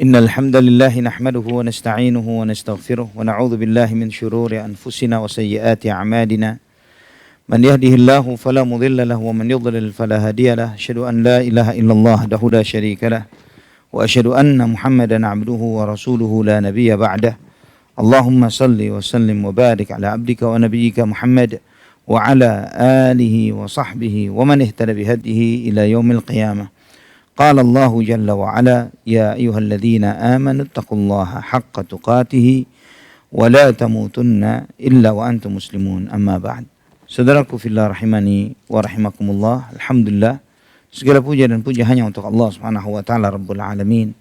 إن الحمد لله نحمده ونستعينه ونستغفره ونعوذ بالله من شرور أنفسنا وسيئات أعمالنا من يهده الله فلا مضل له ومن يضلل فلا هادي له أشهد أن لا إله إلا الله وحده لا شريك له وأشهد أن محمدا عبده ورسوله لا نبي بعده اللهم صل وسلم وبارك على عبدك ونبيك محمد وعلى آله وصحبه ومن اهتدى بهديه إلى يوم القيامة. قال الله جل وعلا يا أيها الذين آمنوا اتقوا الله حق تقاته ولا تموتن إلا وأنتم مسلمون. Amma ba'd. Saudaraku fillah rahimani wa rahimakumullah. Alhamdulillah, segala puja dan puja hanya untuk Allah Subhanahu wa taala Rabbul Alamin.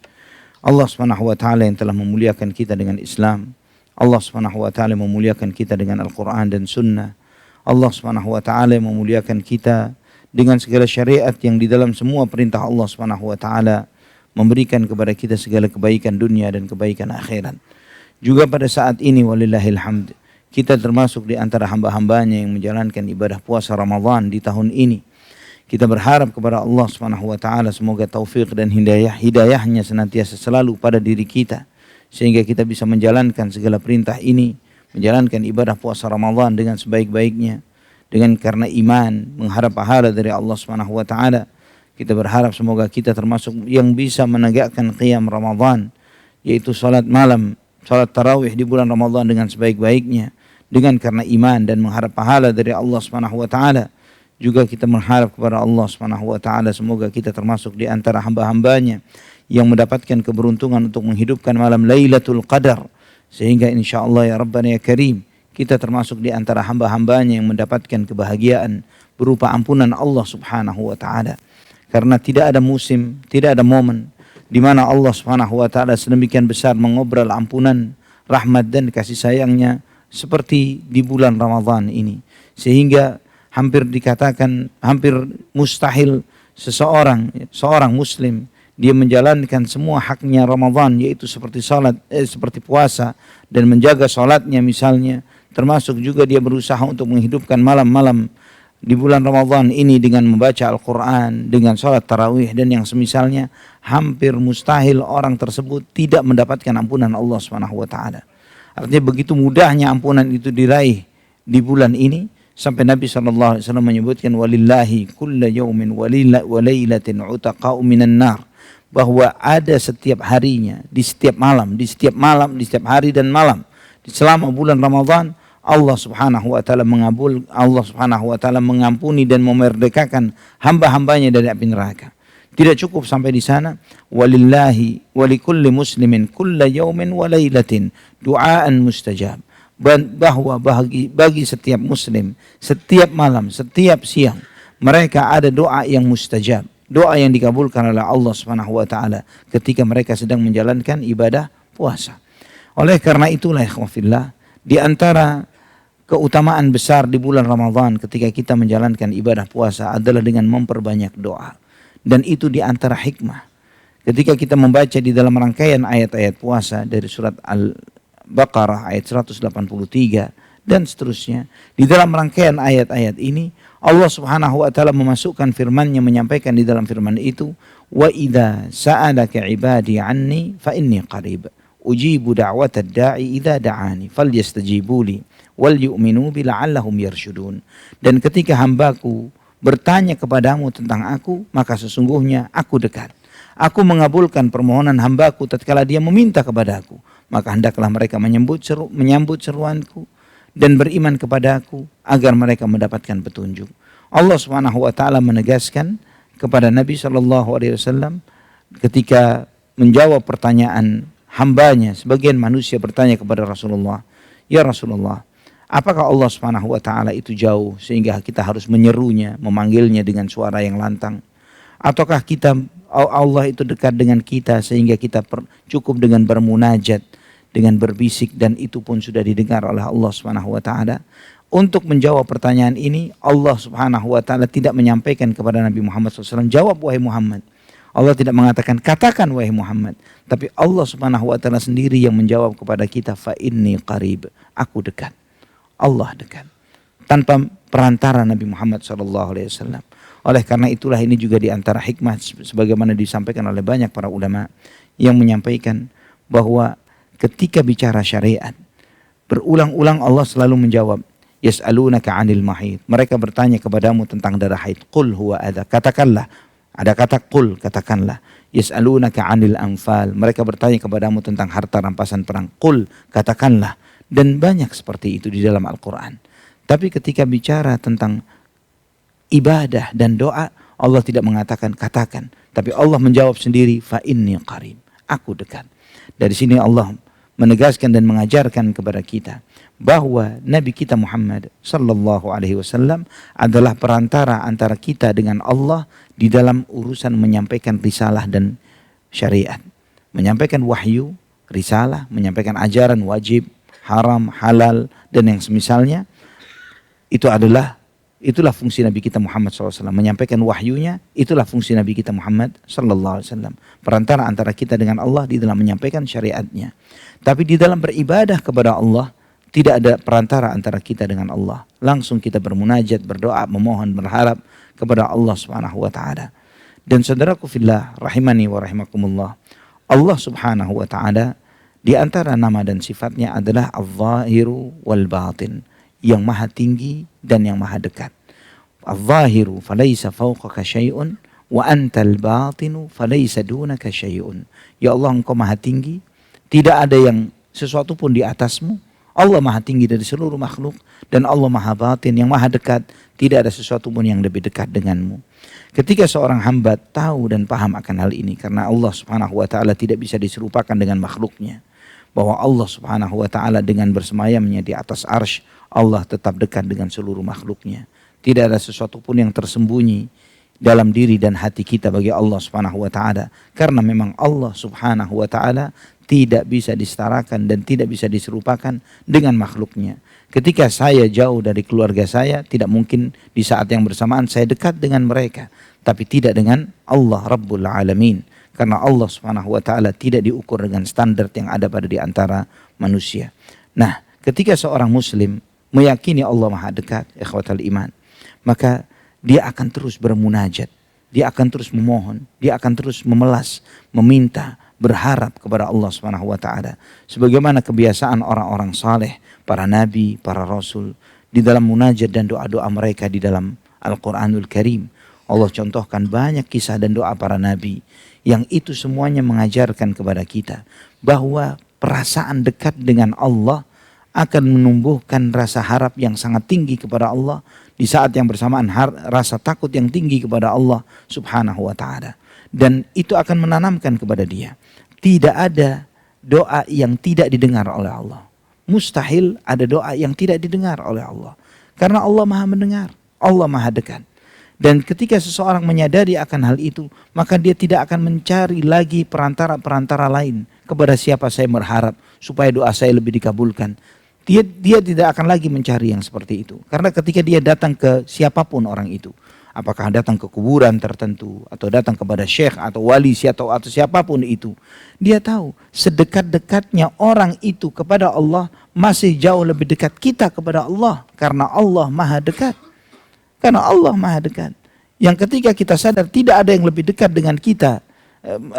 Allah Subhanahu wa taala yang telah memuliakan kita dengan Islam. Allah Subhanahu wa taala memuliakan kita dengan Al-Qur'an dan Sunnah. Allah Subhanahu wa taala memuliakan kita dengan segala syariat yang di dalam semua perintah Allah Subhanahu wa taala memberikan kepada kita segala kebaikan dunia dan kebaikan akhirat. Juga pada saat ini walillahil hamd, kita termasuk di antara hamba-hambanya yang menjalankan ibadah puasa Ramadan di tahun ini. Kita berharap kepada Allah Subhanahu wa taala semoga taufik dan hidayahnya senantiasa selalu pada diri kita sehingga kita bisa menjalankan segala perintah ini, menjalankan ibadah puasa Ramadan dengan sebaik-baiknya. Dengan karena iman, mengharap pahala dari Allah Subhanahu wa taala. Kita berharap semoga kita termasuk yang bisa menegakkan qiyam Ramadan, yaitu salat malam, salat tarawih di bulan Ramadan dengan sebaik-baiknya. Dengan karena iman dan mengharap pahala dari Allah Subhanahu wa taala. Juga kita mengharap kepada Allah Subhanahu wa taala semoga kita termasuk di antara hamba-hambanya yang mendapatkan keberuntungan untuk menghidupkan malam Lailatul Qadar. Sehingga insyaallah ya Rabbana ya Karim, kita termasuk di antara hamba-hambanya yang mendapatkan kebahagiaan berupa ampunan Allah Subhanahu wa taala. Karena tidak ada musim, tidak ada momen di mana Allah Subhanahu wa taala sedemikian besar mengobrol ampunan, rahmat dan kasih sayangnya seperti di bulan Ramadan ini. Sehingga hampir dikatakan hampir mustahil seorang muslim dia menjalankan semua haknya Ramadan, yaitu seperti salat, seperti puasa dan menjaga salatnya misalnya. Termasuk juga dia berusaha untuk menghidupkan malam-malam di bulan Ramadan ini dengan membaca Al-Quran, dengan sholat tarawih dan yang semisalnya. Hampir mustahil orang tersebut tidak mendapatkan ampunan Allah Subhanahu wa taala. Artinya begitu mudahnya ampunan itu diraih di bulan ini sampai Nabi SAW menyebutkan walillahi kulla yaumin wa lailatin utaqa'u minan nar, bahwa ada setiap harinya, di setiap hari dan malam selama bulan Ramadan Allah Subhanahu wa taala mengampuni dan memerdekakan hamba-hambanya dari api neraka. Tidak cukup sampai di sana, walillahi walikulli muslimin kulla yaumin wa lailatin du'aan mustajab, bahwa bagi setiap muslim setiap malam, setiap siang mereka ada doa yang mustajab, doa yang dikabulkan oleh Allah Subhanahu wa taala ketika mereka sedang menjalankan ibadah puasa. Oleh karena itulah ikhwafillah, di antara keutamaan besar di bulan Ramadan ketika kita menjalankan ibadah puasa adalah dengan memperbanyak doa. Dan itu di antara hikmah. Ketika kita membaca di dalam rangkaian ayat-ayat puasa dari surat Al-Baqarah ayat 183 dan seterusnya. Di dalam rangkaian ayat-ayat ini Allah Subhanahu wa taala memasukkan firman-Nya, menyampaikan di dalam firman itu, wa idza sa'alaka ibadi anni fa inni qarib ujibu da'watad da'i idza da'ani falyastajibuli wal yu'minu bi la'allahum yarshudun. Dan ketika hambaku bertanya kepadamu tentang aku, maka sesungguhnya aku dekat. Aku mengabulkan permohonan hambaku tatkala dia meminta kepadaku, maka hendaklah mereka menyambut seruanku dan beriman kepadaku agar mereka mendapatkan petunjuk. Allah Subhanahu wa taala menegaskan kepada Nabi sallallahu alaihi wasallam ketika menjawab pertanyaan hambanya. Sebagian manusia bertanya kepada Rasulullah, ya Rasulullah, apakah Allah Subhanahu wa taala itu jauh sehingga kita harus menyerunya, memanggilnya dengan suara yang lantang? Ataukah Allah itu dekat dengan kita sehingga kita cukup dengan bermunajat, dengan berbisik, dan itu pun sudah didengar oleh Allah Subhanahu wa taala? Untuk menjawab pertanyaan ini, Allah Subhanahu wa taala tidak menyampaikan kepada Nabi Muhammad SAW, jawab wahai Muhammad. Allah tidak mengatakan katakan wahai Muhammad, tapi Allah Subhanahu wa taala sendiri yang menjawab kepada kita, fa inni qarib, aku dekat. Allah dekat. Tanpa perantara Nabi Muhammad SAW. Oleh karena itulah ini juga di antara hikmah sebagaimana disampaikan oleh banyak para ulama yang menyampaikan bahwa ketika bicara syariat, berulang-ulang Allah selalu menjawab, yas'alunaka 'anil mahid. Mereka bertanya kepadamu tentang darah haid. Qul huwa adza. Katakanlah, ada kata qul, katakanlah. Yas'alunaka 'anil anfal. Mereka bertanya kepadamu tentang harta rampasan perang. Qul, katakanlah. Dan banyak seperti itu di dalam Al-Quran. Tapi ketika bicara tentang ibadah dan doa, Allah tidak mengatakan katakan. Tapi Allah menjawab sendiri, fa inni qarib. Aku dekat. Dari sini Allah menegaskan dan mengajarkan kepada kita bahwa Nabi kita Muhammad sallallahu alaihi wasallam adalah perantara antara kita dengan Allah di dalam urusan menyampaikan risalah dan syariat. Menyampaikan wahyu, risalah, menyampaikan ajaran wajib, haram, halal, dan yang semisalnya. Itulah fungsi Nabi kita Muhammad SAW. Menyampaikan wahyunya, itulah fungsi Nabi kita Muhammad SAW. Perantara antara kita dengan Allah di dalam menyampaikan syariatnya. Tapi di dalam beribadah kepada Allah, tidak ada perantara antara kita dengan Allah. Langsung kita bermunajat, berdoa, memohon, berharap kepada Allah Subhanahu wa Ta'ala. Dan saudaraku fillah, rahimani wa rahimakumullah, Allah Subhanahu wa Ta'ala di antara nama dan sifatnya adalah al-zahiru wal batin, yang maha tinggi dan yang maha dekat. Al-zahiru falaysa fawqaka syai'un wa antal batinu falaysa dunaka syai'un. Ya Allah, engkau maha tinggi, tidak ada yang sesuatu pun di atasmu. Allah maha tinggi dari seluruh makhluk, dan Allah maha batin, yang maha dekat, tidak ada sesuatu pun yang lebih dekat denganmu. Ketika seorang hamba tahu dan paham akan hal ini, karena Allah Subhanahu wa Ta'ala tidak bisa diserupakan dengan makhluknya, bahwa Allah Subhanahu wa Ta'ala dengan bersemayamnya di atas arsy, Allah tetap dekat dengan seluruh makhluknya. Tidak ada sesuatu pun yang tersembunyi dalam diri dan hati kita bagi Allah Subhanahu wa Ta'ala, karena memang Allah Subhanahu wa Ta'ala tidak bisa disetarakan dan tidak bisa diserupakan dengan makhluknya. Ketika saya jauh dari keluarga saya, tidak mungkin di saat yang bersamaan saya dekat dengan mereka, tapi tidak dengan Allah Rabbul Alamin. Karena Allah Subhanahu wa Ta'ala tidak diukur dengan standar yang ada pada di antara manusia. Nah, ketika seorang muslim meyakini Allah maha dekat, ikhwatal iman, maka dia akan terus bermunajat, dia akan terus memohon, dia akan terus memelas, meminta, berharap kepada Allah Subhanahu wa Ta'ala. Sebagaimana kebiasaan orang-orang saleh, para nabi, para rasul, di dalam munajat dan doa-doa mereka di dalam Al-Quranul Karim. Allah contohkan banyak kisah dan doa para nabi, yang itu semuanya mengajarkan kepada kita bahwa perasaan dekat dengan Allah akan menumbuhkan rasa harap yang sangat tinggi kepada Allah, di saat yang bersamaan rasa takut yang tinggi kepada Allah Subhanahu wa Ta'ala. Dan itu akan menanamkan kepada dia, tidak ada doa yang tidak didengar oleh Allah. Mustahil ada doa yang tidak didengar oleh Allah, karena Allah maha mendengar, Allah maha dekat. Dan ketika seseorang menyadari akan hal itu, maka dia tidak akan mencari lagi perantara-perantara lain kepada siapa saya berharap supaya doa saya lebih dikabulkan. Dia tidak akan lagi mencari yang seperti itu. Karena ketika dia datang ke siapapun orang itu, apakah datang ke kuburan tertentu, atau datang kepada syekh atau wali atau siapapun itu, dia tahu sedekat-dekatnya orang itu kepada Allah masih jauh lebih dekat kita kepada Allah, karena Allah maha dekat. Karena Allah maha dekat. Yang ketika kita sadar tidak ada yang lebih dekat dengan kita,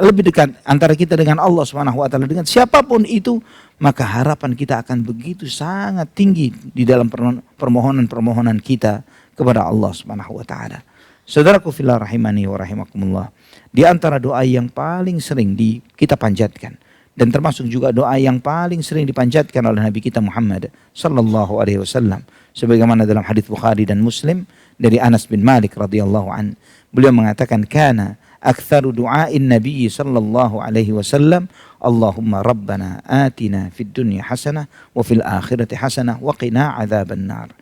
lebih dekat antara kita dengan Allah Subhanahu wa Ta'ala, dengan siapapun itu, maka harapan kita akan begitu sangat tinggi di dalam permohonan-permohonan kita kepada Allah Subhanahu wa Ta'ala. Saudaraku fillah rahimani wa rahimakumullah, di antara doa yang paling sering kita panjatkan, dan termasuk juga doa yang paling sering dipanjatkan oleh Nabi kita Muhammad sallallahu alaihi wasallam, sebagaimana dalam hadis Bukhari dan Muslim dari Anas bin Malik radhiyallahu an, beliau mengatakan, kana aktsaru du'ain Nabi sallallahu alaihi wasallam, Allahumma rabbana atina fid dunya hasanah wa fil akhirati hasanah wa qina adzaban nar.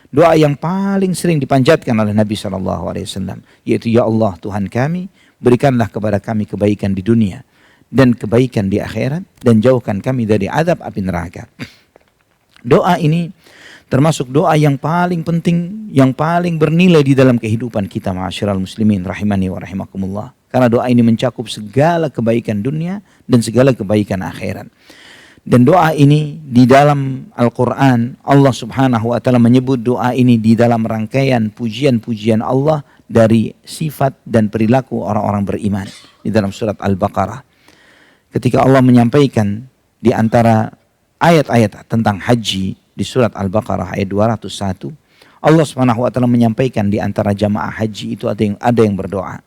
Doa yang paling sering dipanjatkan oleh Nabi sallallahu alaihi wasallam, yaitu, ya Allah Tuhan kami, berikanlah kepada kami kebaikan di dunia dan kebaikan di akhirat, dan jauhkan kami dari azab api neraka. Doa ini termasuk doa yang paling penting, yang paling bernilai di dalam kehidupan kita, ma'asyiral muslimin rahimani wa rahimakumullah. Karena doa ini mencakup segala kebaikan dunia dan segala kebaikan akhirat. Dan doa ini di dalam Al-Quran, Allah Subhanahu wa Ta'ala menyebut doa ini di dalam rangkaian pujian-pujian Allah dari sifat dan perilaku orang-orang beriman di dalam surat Al-Baqarah. ketika Allah menyampaikan di antara ayat-ayat tentang haji di surat Al-Baqarah ayat 201, Allah Subhanahu wa taala menyampaikan di antara jamaah haji itu ada yang berdoa.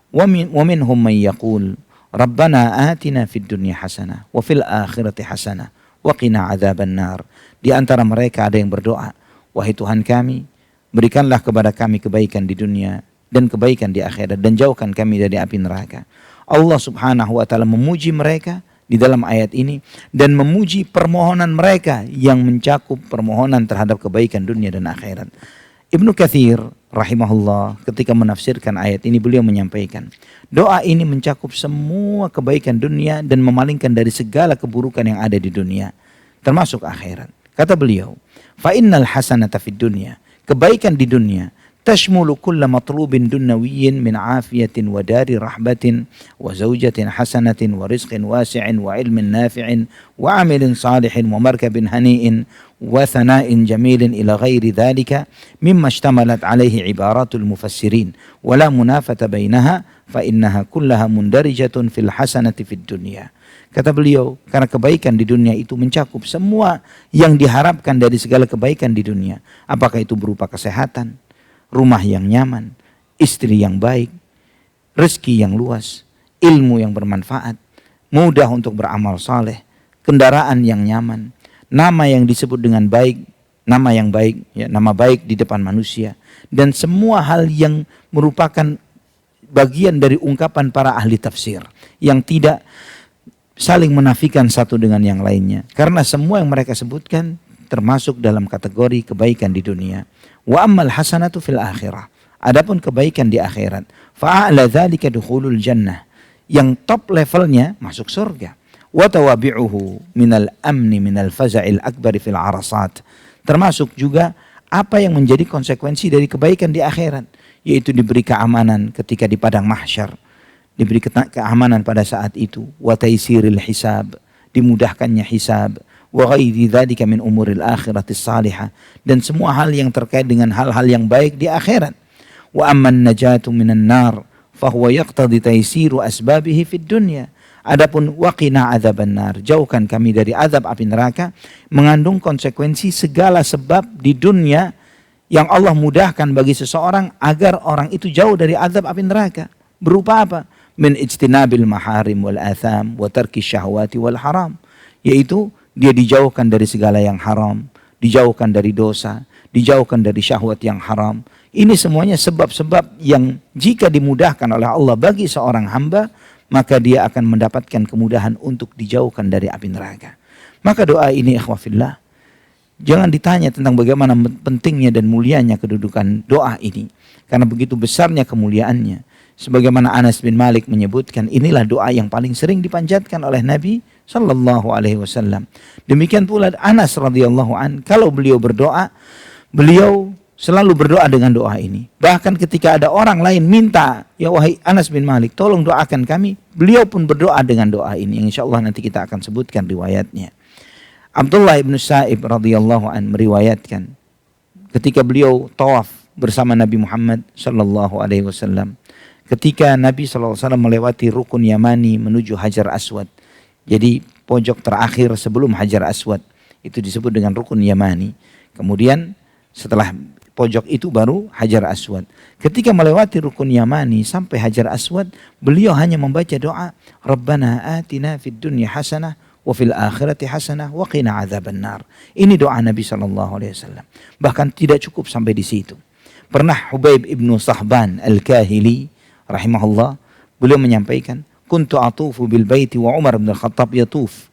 Wa minhum may yaqul Rabbana atina fid dunya hasanah wa fil akhirati hasanah wa qina adzabannar. Di antara mereka ada yang berdoa, wahai Tuhan kami, berikanlah kepada kami kebaikan di dunia dan kebaikan di akhirat dan jauhkan kami dari api neraka. Allah Subhanahu wa taala memuji mereka di dalam ayat ini dan memuji permohonan mereka yang mencakup permohonan terhadap kebaikan dunia dan akhirat. Ibnu Katsir rahimahullah ketika menafsirkan ayat ini beliau menyampaikan, doa ini mencakup semua kebaikan dunia dan memalingkan dari segala keburukan yang ada di dunia termasuk akhirat. Kata beliau, fa innal hasanata fid dunya, kebaikan di dunia tashmulu kulla matlubin dunyawiyyin min afiyatin wa dari rahbatin wa zawjatin hasanatin wa rizqin wasi'in wa ilmin nafi'in wa amalin salihin wa markabin hani'in wa thana'in jamilin ila ghairi dhalika mimma ishtamalat alaihi ibaratul mufassirin wa la munafata bainaha fa innaha kullaha mundarijatun fil hasanati fid dunya. Kata beliau, karena kebaikan di dunia itu mencakup semua yang diharapkan dari segala kebaikan di dunia, apakah itu berupa kesehatan, rumah yang nyaman, istri yang baik, rezeki yang luas, ilmu yang bermanfaat, mudah untuk beramal saleh, kendaraan yang nyaman, nama yang disebut dengan baik, nama yang baik, ya, nama baik di depan manusia, dan semua hal yang merupakan bagian dari ungkapan para ahli tafsir yang tidak saling menafikan satu dengan yang lainnya, karena semua yang mereka sebutkan termasuk dalam kategori kebaikan di dunia. Wa ammal hasanatu fil akhirah, adapun kebaikan di akhirat, fa'ala dzalika dukhulul jannah, yang top levelnya masuk surga. Wa tawabi'uhu minal amni minal faza'il akbar fil arasat, termasuk juga apa yang menjadi konsekuensi dari kebaikan di akhirat, yaitu diberi keamanan ketika di padang mahsyar, diberi keamanan pada saat itu, wa taisiril hisab, dimudahkannya hisab, wa ghairi dzalika min umuril akhirati salihah, dan semua hal yang terkait dengan hal-hal yang baik di akhirat. Wa amman najatu minan nar fa huwa yaqtadi taisiru asbabihi fid dunya, adapun waqina adzaban nar, jauhkan kami dari azab api neraka, mengandung konsekuensi segala sebab di dunia yang Allah mudahkan bagi seseorang agar orang itu jauh dari azab api neraka. Berupa apa? Min ijtinabil maharim wal atham wa tarki syahwati wal haram, yaitu dia dijauhkan dari segala yang haram, dijauhkan dari dosa, dijauhkan dari syahwat yang haram. Ini semuanya sebab-sebab yang jika dimudahkan oleh Allah bagi seorang hamba, maka dia akan mendapatkan kemudahan untuk dijauhkan dari api neraka. Maka doa ini ikhwafillah, jangan ditanya tentang bagaimana pentingnya dan mulianya kedudukan doa ini, karena begitu besarnya kemuliaannya. Sebagaimana Anas bin Malik menyebutkan, inilah doa yang paling sering dipanjatkan oleh Nabi sallallahu alaihi wasallam. Demikian pula Anas radhiyallahu an, kalau beliau berdoa, beliau selalu berdoa dengan doa ini. Bahkan ketika ada orang lain minta, ya wahai Anas bin Malik, tolong doakan kami, beliau pun berdoa dengan doa ini, yang insyaallah nanti kita akan sebutkan riwayatnya. Abdullah ibn Sa'ib radhiyallahu an meriwayatkan, ketika beliau tawaf bersama Nabi Muhammad sallallahu alaihi wasallam, ketika Nabi SAW melewati rukun Yamani menuju Hajar Aswad, jadi pojok terakhir sebelum Hajar Aswad, itu disebut dengan rukun Yamani. Kemudian setelah pojok itu baru Hajar Aswad. Ketika melewati rukun Yamani sampai Hajar Aswad, beliau hanya membaca doa, Rabbana atina fid dunya hasanah wa fil akhirati hasanah wa qina adzabannar. Ini doa Nabi SAW. Bahkan tidak cukup sampai di situ. Pernah Hubaib ibnu Sahban al-Kahili rahimahullah, beliau menyampaikan, kuntu atufu bil baiti wa Umar bin Khattab yatuf.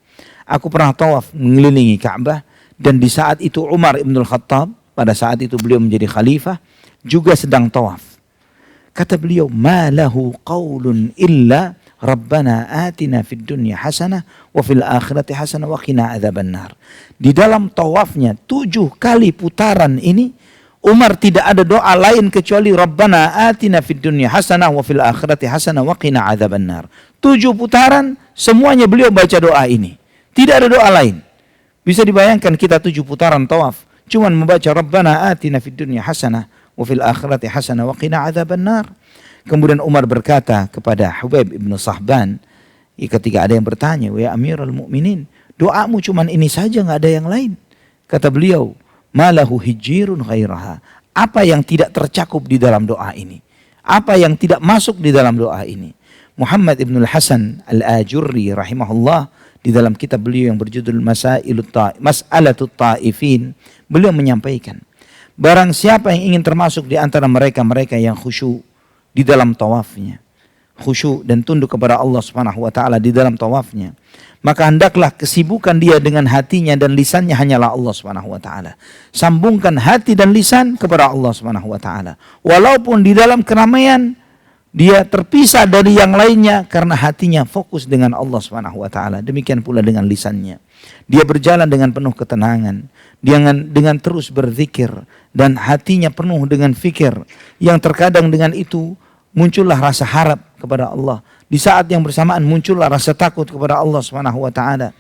Aku pernah tawaf mengelilingi Ka'bah, dan di saat itu Umar bin Khattab, pada saat itu beliau menjadi khalifah, juga sedang tawaf. Kata beliau, ma lahu qaulun illa Rabbana atina fid dunya hasanah wa fil akhirati hasanah wa qina adzabannar. Di dalam tawafnya 7 kali putaran ini, Umar tidak ada doa lain kecuali Rabbana atina fid dunya hasanah wa fil akhirati hasanah wa qina adzabannar. 7 putaran semuanya beliau baca doa ini. Tidak ada doa lain. Bisa dibayangkan kita 7 putaran tawaf cuman membaca Rabbana atina fid dunya hasanah wa fil akhirati hasanah wa qina adzabannar. Kemudian Umar berkata kepada Hubaib ibn Sahban, Ketika ada yang bertanya, "Ya Amirul Mukminin, doamu cuman ini saja, nggak ada yang lain?" Kata beliau, "Malahu hijirun ghairaha." Apa yang tidak tercakup di dalam doa ini? Apa yang tidak masuk di dalam doa ini? Muhammad Ibn Hasan Al-Ajurri rahimahullah di dalam kitab beliau yang berjudul Mas'alatut Ta'ifin, beliau menyampaikan, barang siapa yang ingin termasuk di antara mereka-mereka yang khusyuk di dalam tawafnya, khusyuk dan tunduk kepada Allah Subhanahu wa taala di dalam tawafnya, maka hendaklah kesibukan dia dengan hatinya dan lisannya hanyalah Allah Subhanahu wa taala. Sambungkan hati dan lisan kepada Allah Subhanahu wa taala. Walaupun di dalam keramaian dia terpisah dari yang lainnya karena hatinya fokus dengan Allah Subhanahu wa taala. Demikian pula dengan lisannya. Dia berjalan dengan penuh ketenangan, dengan terus berzikir dan hatinya penuh dengan fikir yang terkadang dengan itu muncullah rasa harap kepada Allah. Di saat yang bersamaan muncullah rasa takut kepada Allah Subhanahu wa taala.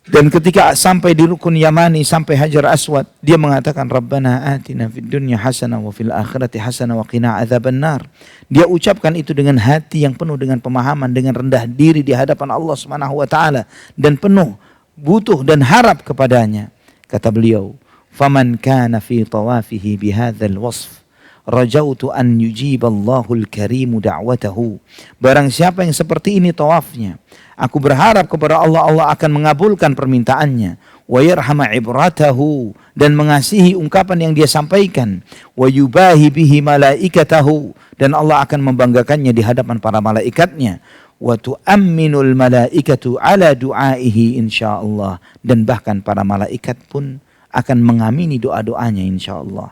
Dan ketika sampai di rukun Yamani, sampai Hajar Aswad, dia mengatakan, "Rabbana atina fid dunya hasanah wa fil akhirati hasanah wa qina adzabannar." Dia ucapkan itu dengan hati yang penuh dengan pemahaman, dengan rendah diri di hadapan Allah Subhanahu wa taala dan penuh butuh dan harap kepadanya. Kata beliau, "Faman kana fi tawafihi bihadzal wasf rajautu an yujiballahul karimu da'watahu." Barang siapa yang seperti ini tawafnya, aku berharap kepada Allah, Allah akan mengabulkan permintaannya. Wa yarhama ibratahu, dan mengasihi ungkapan yang dia sampaikan. Wa yubahi bihi malaikatahu, dan Allah akan membanggakannya di hadapan para malaikatnya. Wa tu'amminul malaikatu ala du'aihi insyaallah, dan bahkan para malaikat pun akan mengamini doa-doanya insyaallah.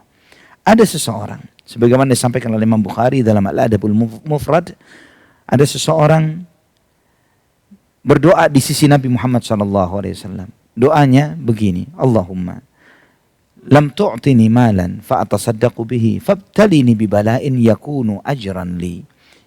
Ada seseorang, sebagaimana disampaikan oleh Imam Bukhari dalam Al-Adabul Mufrad, ada seseorang berdoa di sisi Nabi Muhammad SAW. Doanya begini, Allahumma lam tu'tini malan fa'atasaddaqu bihi fabtalini bibala'in yakunu ajran li.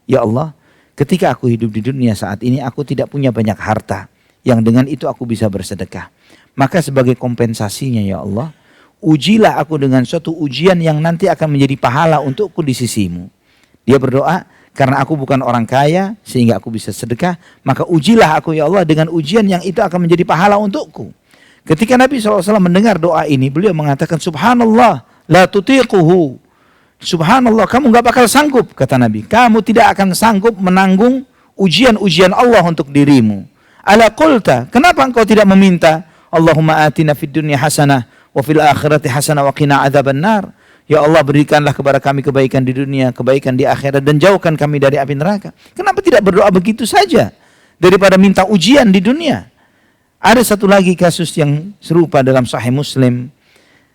Ya Allah, ketika aku hidup di dunia saat ini, aku tidak punya banyak harta yang dengan itu aku bisa bersedekah. Maka sebagai kompensasinya ya Allah, ujilah aku dengan suatu ujian yang nanti akan menjadi pahala untukku di sisimu. Dia berdoa, karena aku bukan orang kaya sehingga aku bisa sedekah, maka ujilah aku ya Allah dengan ujian yang itu akan menjadi pahala untukku. Ketika Nabi SAW mendengar doa ini, beliau mengatakan, "Subhanallah, la tutiquhu." Subhanallah, kamu gak bakal sanggup, kata Nabi. Kamu tidak akan sanggup menanggung ujian-ujian Allah untuk dirimu. Ala qulta, kenapa engkau tidak meminta, Allahumma atina fid dunya hasanah wa fil akhirati hasanah wa qina adzabannar. Ya Allah, berikanlah kepada kami kebaikan di dunia, kebaikan di akhirat, dan jauhkan kami dari api neraka. Kenapa tidak berdoa begitu saja daripada minta ujian di dunia? Ada satu lagi kasus yang serupa dalam Sahih Muslim.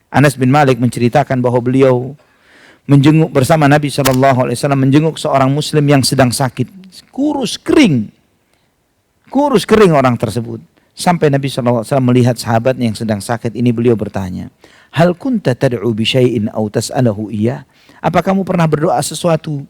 Anas bin Malik menceritakan bahwa beliau menjenguk bersama Nabi SAW, menjenguk seorang Muslim yang sedang sakit, kurus kering orang tersebut. Sampai Nabi SAW melihat sahabatnya yang sedang sakit ini, beliau bertanya, "Hal kunta tad'u bi syai'in aw tas'alahu iyyah?" Apa kamu pernah berdoa sesuatu?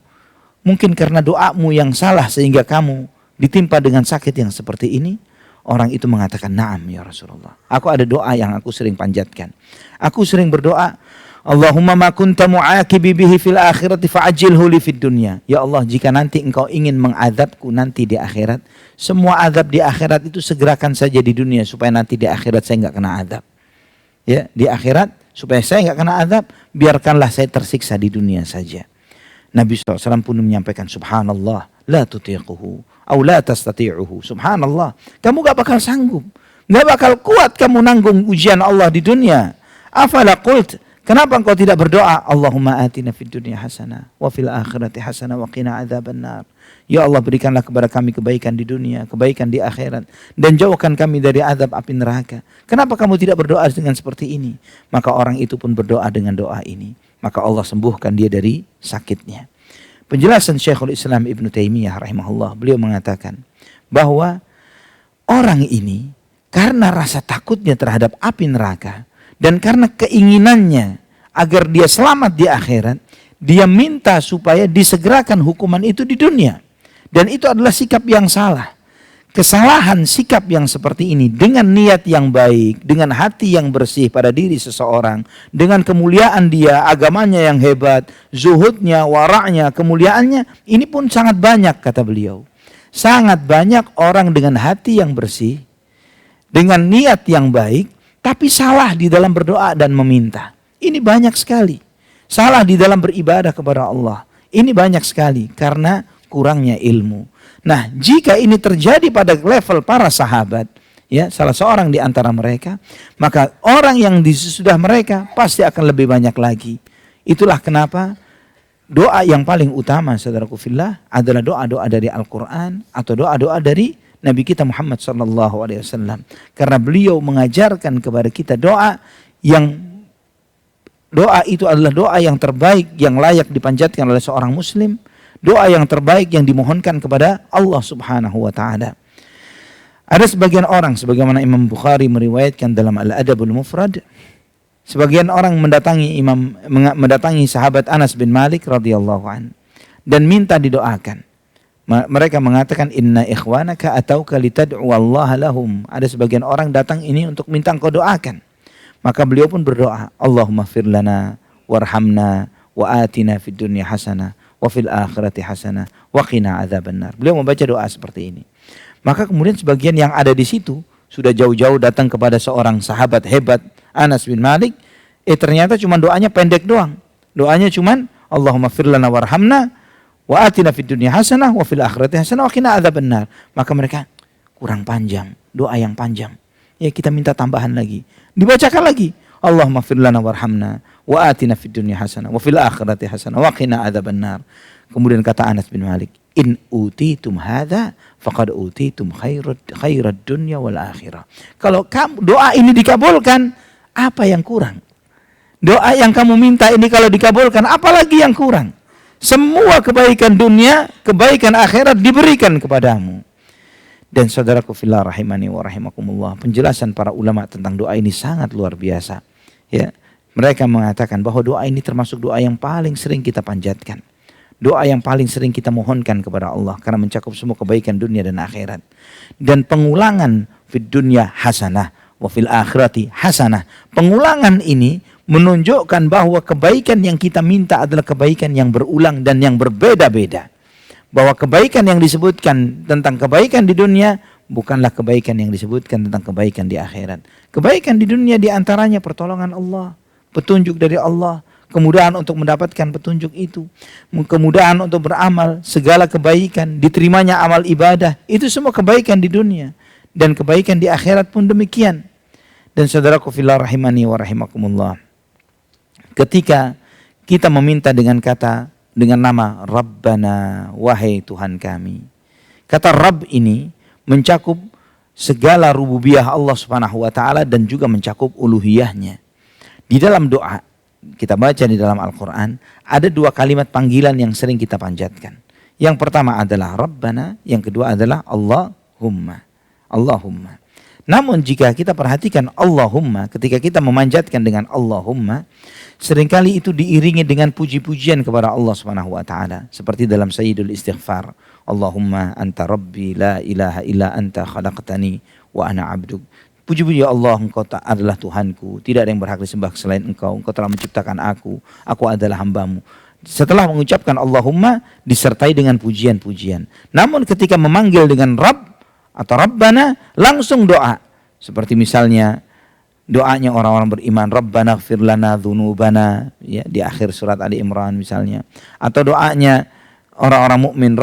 Mungkin karena doamu yang salah sehingga kamu ditimpa dengan sakit yang seperti ini. Orang itu mengatakan, "Na'am ya Rasulullah. Aku ada doa yang aku sering panjatkan. Aku sering berdoa, Allahumma ma kunta mu'aqibi bihi fil akhirati fa'ajilhu li fid dunya." Ya Allah, jika nanti engkau ingin mengadabku nanti di akhirat, semua adab di akhirat itu segerakan saja di dunia supaya nanti di akhirat saya enggak kena adab. Ya, di akhirat supaya saya enggak kena adab, biarkanlah saya tersiksa di dunia saja. Nabi SAW pun menyampaikan, "Subhanallah, la tutiquhu, aw la tastati'uhu." Subhanallah, kamu enggak bakal sanggup, enggak bakal kuat kamu nanggung ujian Allah di dunia. Afala qult, kenapa engkau tidak berdoa, Allahumma atina fid dunya hasanah wa fil akhirati hasanah wa qina adzabannar. Ya Allah, berikanlah kepada kami kebaikan di dunia, kebaikan di akhirat, dan jauhkan kami dari azab api neraka. Kenapa kamu tidak berdoa dengan seperti ini? Maka orang itu pun berdoa dengan doa ini. Maka Allah sembuhkan dia dari sakitnya. Penjelasan Syekhul Islam Ibn Taimiyah rahimahullah, beliau mengatakan bahwa orang ini karena rasa takutnya terhadap api neraka, dan karena keinginannya agar dia selamat di akhirat, dia minta supaya disegerakan hukuman itu di dunia. Dan itu adalah sikap yang salah. Kesalahan sikap yang seperti ini dengan niat yang baik, dengan hati yang bersih pada diri seseorang, dengan kemuliaan dia, agamanya yang hebat, zuhudnya, wara'nya, kemuliaannya, ini pun sangat banyak, kata beliau. Sangat banyak orang dengan hati yang bersih, dengan niat yang baik, tapi salah di dalam berdoa dan meminta. Ini banyak sekali. Salah di dalam beribadah kepada Allah. Ini banyak sekali karena kurangnya ilmu. Nah, jika ini terjadi pada level para sahabat, ya, salah seorang di antara mereka, maka orang yang di sesudah mereka pasti akan lebih banyak lagi. Itulah kenapa doa yang paling utama, saudaraku fillah, adalah doa-doa dari Al-Quran atau doa-doa dari Nabi kita Muhammad SAW. Karena beliau mengajarkan kepada kita doa itu adalah doa yang terbaik, yang layak dipanjatkan oleh seorang muslim. Doa yang terbaik yang dimohonkan kepada Allah Subhanahu wa Ta'ala. Ada sebagian orang, sebagaimana Imam Bukhari meriwayatkan dalam Al-Adabul Mufrad, sebagian orang mendatangi sahabat Anas bin Malik radhiyallahu an dan minta didoakan. Mereka mengatakan, inna ikhwanaka atauka litad'u Allah lahum. Ada sebagian orang datang ini untuk minta engkau doakan. Maka beliau pun berdoa, Allahumma fir lana warhamna wa atina fid dunya hasanah wa fil akhirati hasanah wa qina adzabannar. Beliau membaca doa seperti ini. Maka kemudian sebagian yang ada di situ sudah jauh-jauh datang kepada seorang sahabat hebat Anas bin Malik, ternyata cuma doanya pendek doang. Doanya cuma Allahumma fir lana warhamna wa atina fid dunya hasanah wa fil akhirati hasanah wa qina adzabannar. Maka mereka kurang panjang, doa yang panjang. Ya, kita minta tambahan lagi. Dibacakan lagi. Allahumma fir lana warhamna wa atina fid dunya hasanah wa fil akhirati hasanah wa qina adzabannar. Kemudian kata Anas bin Malik, in utitum hadza faqad utitum khairad dunya wal akhirah. Kalau doa ini dikabulkan, apa yang kurang? Doa yang kamu minta ini kalau dikabulkan, apalagi yang kurang? Semua kebaikan dunia, kebaikan akhirat diberikan kepadamu. Dan saudaraku fillah rahimani wa rahimakumullah, penjelasan para ulama tentang doa ini sangat luar biasa. Ya, mereka mengatakan bahwa doa ini termasuk doa yang paling sering kita panjatkan. Doa yang paling sering kita mohonkan kepada Allah karena mencakup semua kebaikan dunia dan akhirat. Dan pengulangan fid dunya hasanah wa fil akhirati hasanah. Pengulangan ini menunjukkan bahwa kebaikan yang kita minta adalah kebaikan yang berulang dan yang berbeda-beda. Bahwa kebaikan yang disebutkan tentang kebaikan di dunia bukanlah kebaikan yang disebutkan tentang kebaikan di akhirat. Kebaikan di dunia diantaranya pertolongan Allah, petunjuk dari Allah, kemudahan untuk mendapatkan petunjuk itu, kemudahan untuk beramal, segala kebaikan, diterimanya amal ibadah, itu semua kebaikan di dunia. Dan kebaikan di akhirat pun demikian. Dan saudaraku fillah rahimani wa rahimakumullah, ketika kita meminta dengan nama Rabbana, wahai Tuhan kami. Kata Rabb ini mencakup segala rububiyah Allah Subhanahu wa Ta'ala dan juga mencakup uluhiyahnya. Di dalam doa, kita baca di dalam Al-Quran, ada dua kalimat panggilan yang sering kita panjatkan. Yang pertama adalah Rabbana, yang kedua adalah Allahumma. Allahumma. Namun jika kita perhatikan Allahumma, ketika kita memanjatkan dengan Allahumma, seringkali itu diiringi dengan puji-pujian kepada Allah Subhanahu wa Ta'ala. Seperti dalam Sayyidul Istighfar, Allahumma anta rabbi la ilaha illa anta khalaqtani wa ana abduk. Puji-puji ya Allah, engkau adalah Tuhanku, tidak ada yang berhak disembah selain engkau telah menciptakan aku adalah hambamu. Setelah mengucapkan Allahumma, disertai dengan pujian-pujian. Namun ketika memanggil dengan Rabb atau Rabbana, langsung doa. Seperti misalnya doanya orang-orang beriman, Rabbana ighfir lana dzunubana, ya, di akhir surat Ali Imran misalnya. Atau doanya orang-orang mukmin,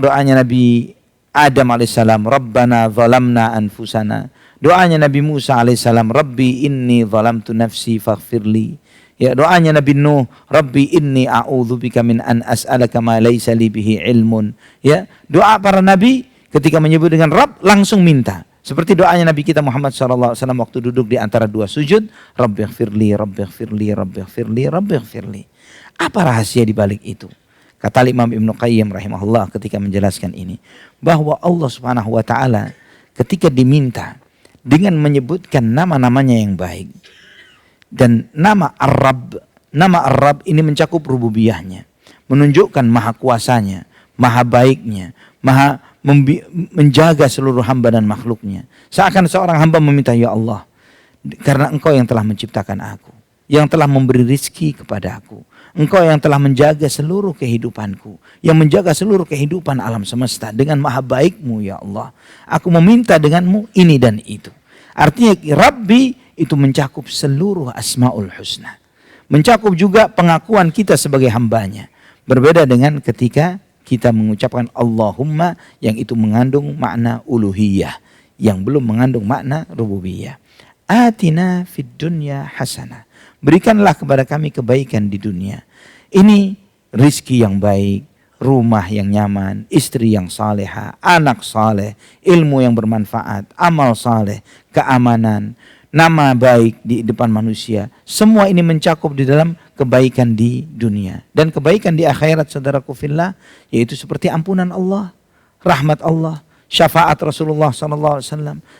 doanya Nabi Adam alaihissalam, Rabbana zalamna anfusana. Doanya Nabi Musa alaihissalam, Rabbi inni zalamtu nafsi faghfirli. Ya, doanya Nabi Nuh, Rabbi inni a'udzubika min an as'alaka ma laysa li bihi ilmun. Ya, doa para nabi ketika menyebut dengan Rabb langsung minta. Seperti doanya Nabi kita Muhammad SAW waktu duduk di antara dua sujud, Rabbighfirli, Rabbighfirli, Rabbighfirli, Rabbighfirli. Apa rahasia di balik itu? Kata Imam Ibnu Qayyim rahimahullah ketika menjelaskan ini, bahwa Allah Subhanahu wa Ta'ala ketika diminta dengan menyebutkan nama-namanya yang baik, dan nama Ar-Rabb ini mencakup rububiyahnya, menunjukkan maha kuasanya, maha baiknya, maha menjaga seluruh hamba dan makhluknya. Seakan seorang hamba meminta, ya Allah, karena engkau yang telah menciptakan aku, yang telah memberi rizki kepadaku. Engkau yang telah menjaga seluruh kehidupanku, yang menjaga seluruh kehidupan alam semesta dengan maha baikmu ya Allah. Aku meminta denganmu ini dan itu. Artinya Rabbi itu mencakup seluruh asmaul husna. Mencakup juga pengakuan kita sebagai hambanya. Berbeda dengan ketika kita mengucapkan Allahumma yang itu mengandung makna uluhiyah, yang belum mengandung makna rububiyah. Atina fid dunya hasanah. Berikanlah kepada kami kebaikan di dunia. Ini rizki yang baik, rumah yang nyaman, istri yang salehah, anak saleh, ilmu yang bermanfaat, amal saleh, keamanan, nama baik di depan manusia. Semua ini mencakup di dalam kebaikan di dunia. Dan kebaikan di akhirat, saudaraku fillah, yaitu seperti ampunan Allah, rahmat Allah, syafaat Rasulullah SAW,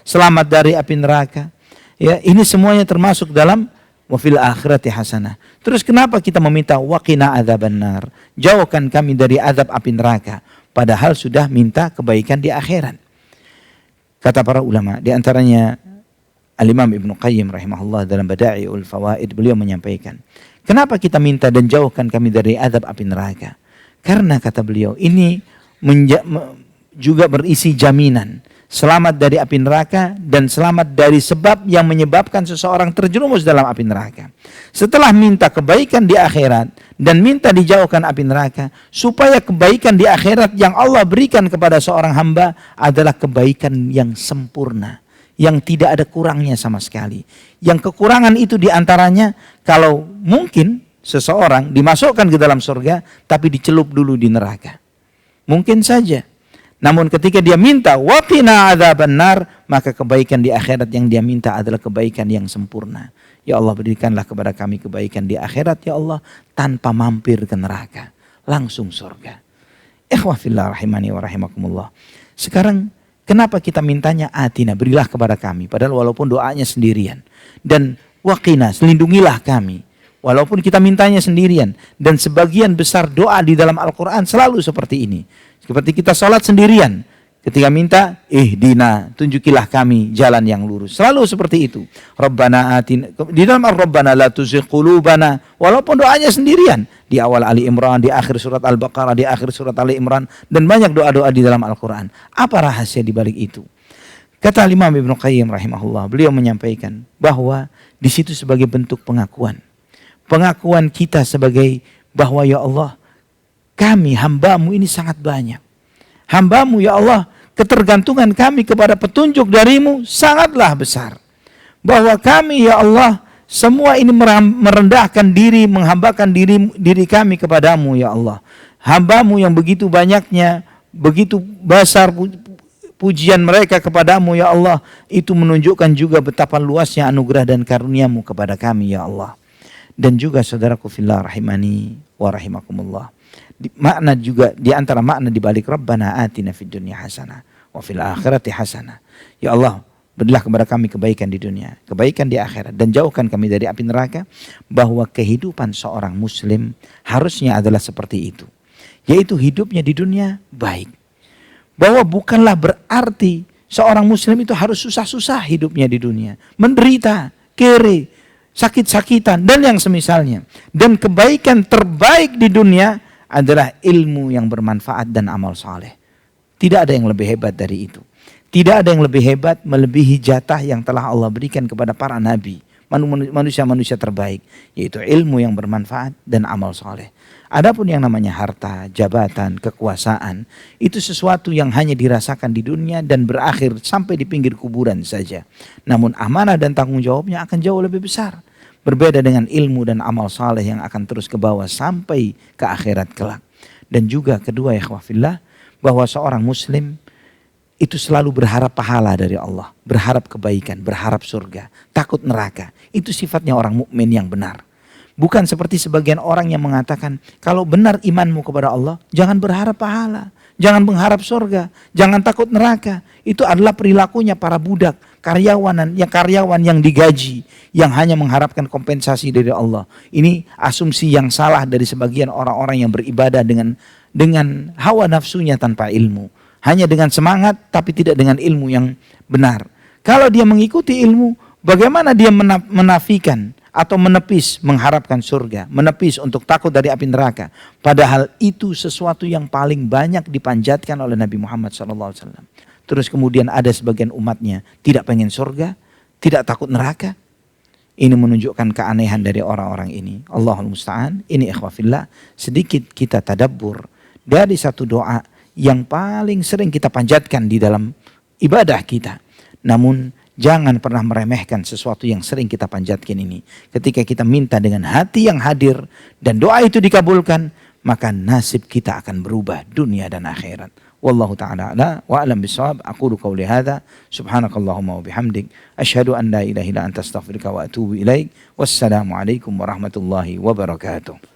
selamat dari api neraka. Ya, ini semuanya termasuk dalam wa fil akhirati hasanah. Terus kenapa kita meminta waqina adzabannar? Jauhkan kami dari azab api neraka, padahal sudah minta kebaikan di akhirat. Kata para ulama, di antaranya Al-Imam Ibnu Qayyim rahimahullah dalam Bada'iul Fawaid, beliau menyampaikan, kenapa kita minta dan jauhkan kami dari azab api neraka? Karena kata beliau, ini juga berisi jaminan selamat dari api neraka dan selamat dari sebab yang menyebabkan seseorang terjerumus dalam api neraka. Setelah minta kebaikan di akhirat dan minta dijauhkan api neraka, supaya kebaikan di akhirat yang Allah berikan kepada seorang hamba adalah kebaikan yang sempurna, yang tidak ada kurangnya sama sekali. Yang kekurangan itu diantaranya kalau mungkin seseorang dimasukkan ke dalam surga tapi dicelup dulu di neraka. Mungkin saja. Namun ketika dia minta waqina adzabannar, maka kebaikan di akhirat yang dia minta adalah kebaikan yang sempurna. Ya Allah, berikanlah kepada kami kebaikan di akhirat ya Allah, tanpa mampir ke neraka, langsung surga. Ikhwah fillah rahimani wa rahimakumullah. Sekarang kenapa kita mintanya atina, berilah kepada kami, padahal walaupun doanya sendirian. Dan waqina, lindungilah kami, walaupun kita mintanya sendirian. Dan sebagian besar doa di dalam Al-Quran selalu seperti ini. Seperti kita sholat sendirian, ketika minta ihdina, tunjukilah kami jalan yang lurus. Selalu seperti itu. Rabbana atina, di dalam Rabbana la tuzigh qulubana, walaupun doanya sendirian. Di awal Ali Imran, di akhir surat Al-Baqarah, di akhir surat Ali Imran, dan banyak doa-doa di dalam Al-Quran. Apa rahasia di balik itu? Kata Imam Ibnu Qayyim rahimahullah, beliau menyampaikan bahwa di situ sebagai bentuk pengakuan. Pengakuan kita sebagai bahwa ya Allah, kami hambamu ini sangat banyak. Hambamu ya Allah, ketergantungan kami kepada petunjuk darimu sangatlah besar. Bahwa kami ya Allah, semua ini merendahkan diri, menghambakan diri kami kepadamu ya Allah. Hambamu yang begitu banyaknya, begitu besar pujian mereka kepadamu ya Allah, itu menunjukkan juga betapa luasnya anugerah dan karuniamu kepada kami ya Allah. Dan juga saudaraku fillah rahimani wa rahimakumullah, makna juga di antara makna di balik Rabbana atina fid dunya hasanah wa fil akhirati hasanah. Ya Allah, berilah kepada kami kebaikan di dunia, kebaikan di akhirat, dan jauhkan kami dari api neraka. Bahwa kehidupan seorang muslim harusnya adalah seperti itu, yaitu hidupnya di dunia baik. Bahwa bukanlah berarti seorang muslim itu harus susah-susah hidupnya di dunia, menderita, kere, sakit-sakitan dan yang semisalnya. Dan kebaikan terbaik di dunia adalah ilmu yang bermanfaat dan amal saleh. Tidak ada yang lebih hebat dari itu. Tidak ada yang lebih hebat melebihi jatah yang telah Allah berikan kepada para nabi, manusia-manusia terbaik, yaitu ilmu yang bermanfaat dan amal saleh. Adapun yang namanya harta, jabatan, kekuasaan, itu sesuatu yang hanya dirasakan di dunia dan berakhir sampai di pinggir kuburan saja. Namun amanah dan tanggung jawabnya akan jauh lebih besar. Berbeda dengan ilmu dan amal saleh yang akan terus ke bawah sampai ke akhirat kelak. Dan juga kedua ya ikhwafillah, bahwa seorang muslim itu selalu berharap pahala dari Allah, berharap kebaikan, berharap surga, takut neraka. Itu sifatnya orang mukmin yang benar. Bukan seperti sebagian orang yang mengatakan, kalau benar imanmu kepada Allah, jangan berharap pahala, jangan mengharap surga, jangan takut neraka. Itu adalah perilakunya para budak, karyawan yang digaji, yang hanya mengharapkan kompensasi dari Allah. Ini asumsi yang salah dari sebagian orang-orang yang beribadah dengan hawa nafsunya tanpa ilmu. Hanya dengan semangat tapi tidak dengan ilmu yang benar. Kalau dia mengikuti ilmu, bagaimana dia menafikan atau menepis mengharapkan surga, menepis untuk takut dari api neraka. Padahal itu sesuatu yang paling banyak dipanjatkan oleh Nabi Muhammad SAW. Terus kemudian ada sebagian umatnya tidak pengen surga, tidak takut neraka. Ini menunjukkan keanehan dari orang-orang ini. Allahul Musta'an. Ini ikhwafillah, sedikit kita tadabbur dari satu doa yang paling sering kita panjatkan di dalam ibadah kita. Namun jangan pernah meremehkan sesuatu yang sering kita panjatkan ini. Ketika kita minta dengan hati yang hadir dan doa itu dikabulkan, maka nasib kita akan berubah dunia dan akhirat. Wallahu ta'ala ala wa alam bisawab. Aqulu qawli hadha. Subhanakallahumma wa bihamdik. Asyhadu an la ilaha illa anta astaghfiruka wa atubu ilaik. Wassalamualaikum warahmatullahi wabarakatuh.